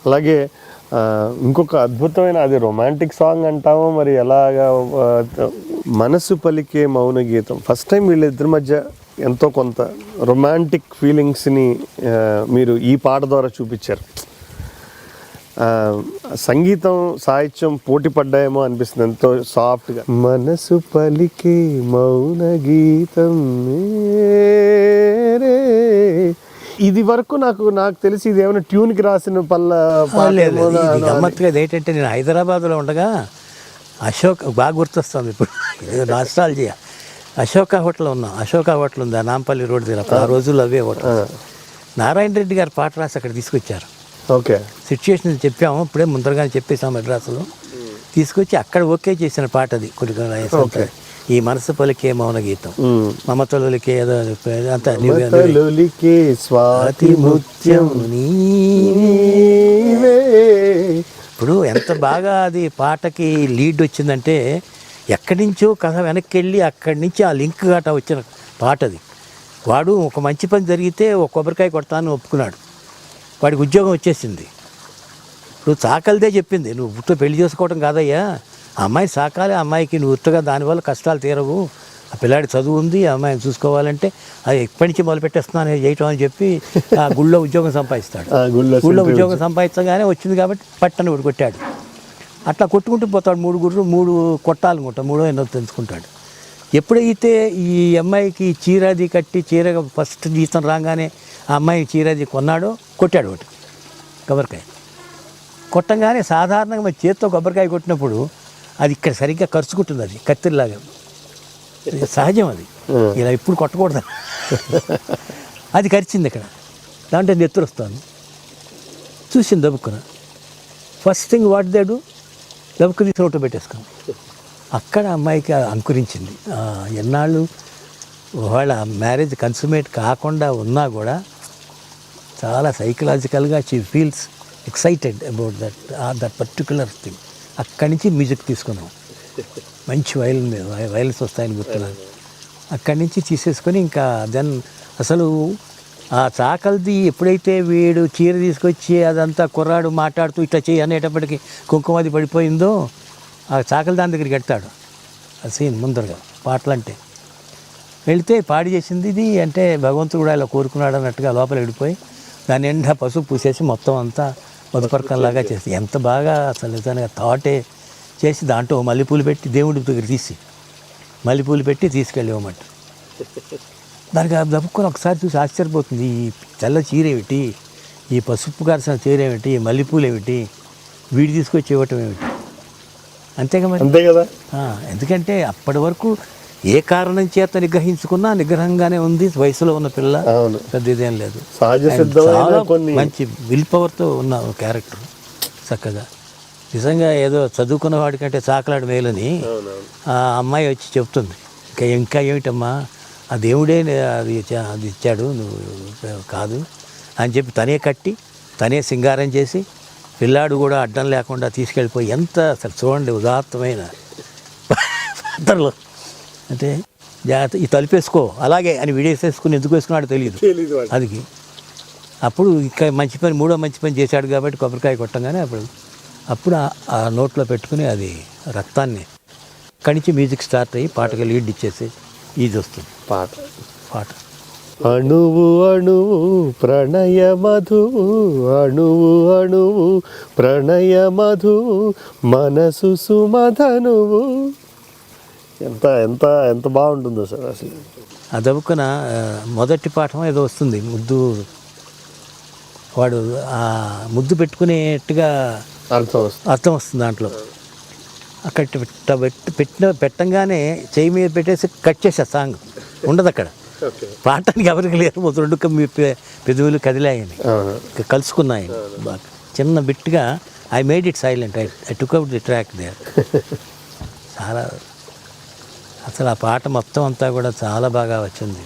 అలాగే ఇంకొక అద్భుతమైన, అది రొమాంటిక్ సాంగ్ అంటామో మరి ఎలాగా, మనసు పలికే మౌన గీతం. ఫస్ట్ టైం వీళ్ళిద్దరి మధ్య ఎంతో కొంత రొమాంటిక్ ఫీలింగ్స్ని మీరు ఈ పాట ద్వారా చూపించారు. సంగీతం సాహిత్యం పోటీ పడ్డాయేమో అనిపిస్తుంది, ఎంతో సాఫ్ట్గా. మనసు పలికే మౌన గీతం ఇది వరకు నాకు తెలిసి ఇది ఏమైనా ట్యూన్కి రాసిన గమ్మత్తుగా ఏంటంటే, నేను హైదరాబాద్లో ఉండగా అశోక్ బాగా గుర్తొస్తుంది ఇప్పుడు, నాస్టాల్జియా. అశోక హోటల్ ఉన్నాం. అశోక హోటల్ ఉంది నాంపల్లి రోడ్ దగ్గర. ఆ రోజుల్లో అవే హోటల్. నారాయణ రెడ్డి గారు పాట రాసి అక్కడ తీసుకొచ్చారు. ఓకే, సిచ్యుయేషన్ చెప్పాము, ఇప్పుడే ముందరగానే చెప్పేసాం మద్రాసులో. తీసుకొచ్చి అక్కడ ఓకే చేసిన పాట అది. కొన్ని ఈ మనసు పలికే మౌన గీతం, మమతలుకే ఏదో అంతా స్వాతి ముత్యం. ఇప్పుడు ఎంత బాగా అది పాటకి లీడ్ వచ్చిందంటే, ఎక్కడి నుంచో కథ వెనక్కి వెళ్ళి అక్కడి నుంచి ఆ లింక్ గట్ట వచ్చిన పాట అది. వాడు ఒక మంచి పని జరిగితే ఒక కొబ్బరికాయ కొడతాను ఒప్పుకున్నాడు. వాడికి ఉద్యోగం వచ్చేసింది. ఇప్పుడు సాకలిదే చెప్పింది, నువ్వు ఉత్త పెళ్లి చేసుకోవడం కాదయ్యా, ఆ అమ్మాయి సాకాలి, ఆ అమ్మాయికి నువ్వు ఉత్తగా దానివల్ల కష్టాలు తీరవు, ఆ పిల్లాడి చదువు ఉంది, ఆ అమ్మాయిని చూసుకోవాలంటే అది ఎప్పటి నుంచి మొదలు పెట్టేస్తున్నాను చేయటం అని చెప్పి ఆ గుళ్ళో ఉద్యోగం సంపాదిస్తాడు. గుళ్ళో ఉద్యోగం సంపాదించగానే వచ్చింది కాబట్టి పట్టని వాడు కొట్టాడు. అట్లా కొట్టుకుంటూ పోతాడు. 3 గుర్రు 3 కొట్టాలనుకుంటా, 3 ఎన్నో తెలుసుకుంటాడు. ఎప్పుడైతే ఈ అమ్మాయికి చీరాది కట్టి, చీర ఫస్ట్ జీతం రాగానే ఆ అమ్మాయి చీరాది కొన్నాడో కొట్టాడు ఒకటి కొబ్బరికాయ. కొట్టంగానే సాధారణంగా మన చేతితో కొబ్బరికాయ కొట్టినప్పుడు అది ఇక్కడ సరిగ్గా కరుచుకుంటుంది, అది కత్తిరిలాగా సహజం. అది ఇలా ఇప్పుడు కొట్టకూడదు. అది కరిచింది ఇక్కడ, దాంట్లో నెత్తురు వస్తాను. చూసింది దబ్బుకున. First thing what they do, దబ్బుకు తీసి నోట్లో పెట్టేసుకుని అక్కడ అమ్మాయికి అంకురించింది. ఎన్నాళ్ళు వాళ్ళ మ్యారేజ్ కన్సుమేట్ కాకుండా ఉన్నా కూడా చాలా సైకలాజికల్గా she feels excited about that particular thing. అక్కడి నుంచి మ్యూజిక్ తీసుకున్నాం. మంచి వైలెన్స్ వస్తాయని గుర్తున్నాను. అక్కడి నుంచి తీసేసుకొని ఇంకా దెన్ అసలు ఆ చాకల్ది ఎప్పుడైతే వీడు చీర తీసుకొచ్చి అదంతా కుర్రాడు మాట్లాడుతూ ఇట్లా చేయి అనేటప్పటికి కుంకుమది పడిపోయిందో, ఆ చాకలి దాని దగ్గరికి వెళ్తాడు. ఆ సీన్ ముందరగా పాటలంటే వెళితే పాడి చేసింది ఇది అంటే భగవంతుడు కూడా ఇలా కోరుకున్నాడు అన్నట్టుగా లోపల వెళ్ళిపోయి దాని నిండా పసుపు పూసేసి మొత్తం అంతా మధుపర్కంలాగా చేసి ఎంత బాగా అసలు నిజంగా థాటే చేసి దాంట్లో మల్లెపూలు పెట్టి దేవుడి దగ్గర తీసి మల్లెపూలు పెట్టి తీసుకెళ్ళేవన్నమాట. దానికి దప్పుకొని ఒకసారి చూసి ఆశ్చర్యపోతుంది, ఈ తెల్ల చీర ఏమిటి, ఈ పసుపు కాల్సిన చీర ఏమిటి, ఈ మల్లెపూలు ఏమిటి, వీడి తీసుకొచ్చి ఇవ్వటం ఏమిటి, అంతేగా మరి. అంతే కదా. ఎందుకంటే అప్పటి వరకు ఏ కారణం చేత నిగ్రహించుకున్నా నిగ్రహంగానే ఉంది. వయసులో ఉన్న పిల్ల, పెద్ద ఇదేం లేదు. చాలా మంచి విల్ పవర్తో ఉన్న క్యారెక్టర్. చక్కగా నిజంగా ఏదో చదువుకున్న వాడికంటే చాకలాడు మేలని ఆ అమ్మాయి వచ్చి చెప్తుంది. ఇంకా ఏమిటమ్మా, ఆ దేవుడే అది ఇచ్చాడు, నువ్వు కాదు అని చెప్పి తనే కట్టి తనే సింగారం చేసి పిల్లాడు కూడా అడ్డం లేకుండా తీసుకెళ్ళిపోయి ఎంత అసలు చూడండి ఉదాత్తమైన పాత్రలో. అంటే జాగ్రత్త ఈ తలుపేసుకో అలాగే అని విడేసేసుకుని ఎందుకు వేసుకున్నాడో తెలియదు అది. అప్పుడు ఇంకా మంచి పని, మూడో మంచి పని చేశాడు కాబట్టి కొబ్బరికాయ కొట్టంగానే అప్పుడు ఆ నోట్లో పెట్టుకుని అది రక్తాన్ని అక్కడి నుంచి మ్యూజిక్ స్టార్ట్ అయ్యి పాటగా లీడ్ ఇచ్చేసి ఇది వస్తుంది పాట. అణువు అణువు ప్రణయ మధువు, అణువు అణువు ప్రణయ మధువు, మనసు సుమధనువు. ఎంత ఎంత ఎంత బాగుంటుందో సార్ అసలు. ఆ దబ్బుకున మొదటి పాఠం ఏదో వస్తుంది, ముద్దు వాడు ఆ ముద్దు పెట్టుకునేట్టుగా అర్థం వస్తుంది దాంట్లో. అక్కడ పెట్టంగానే చేయి మీద పెట్టేసి కట్ చేసే సాంగ్ ఉండదు అక్కడ. పాడటానికి ఎవరికి లేరు, రెండు పెదవులు కదిలాయని కలుసుకున్నాయని బాగా చిన్న బిట్గా I made it silent, I took out the track there. చాలా అసలు ఆ పాట మొత్తం అంతా కూడా చాలా బాగా వచ్చింది.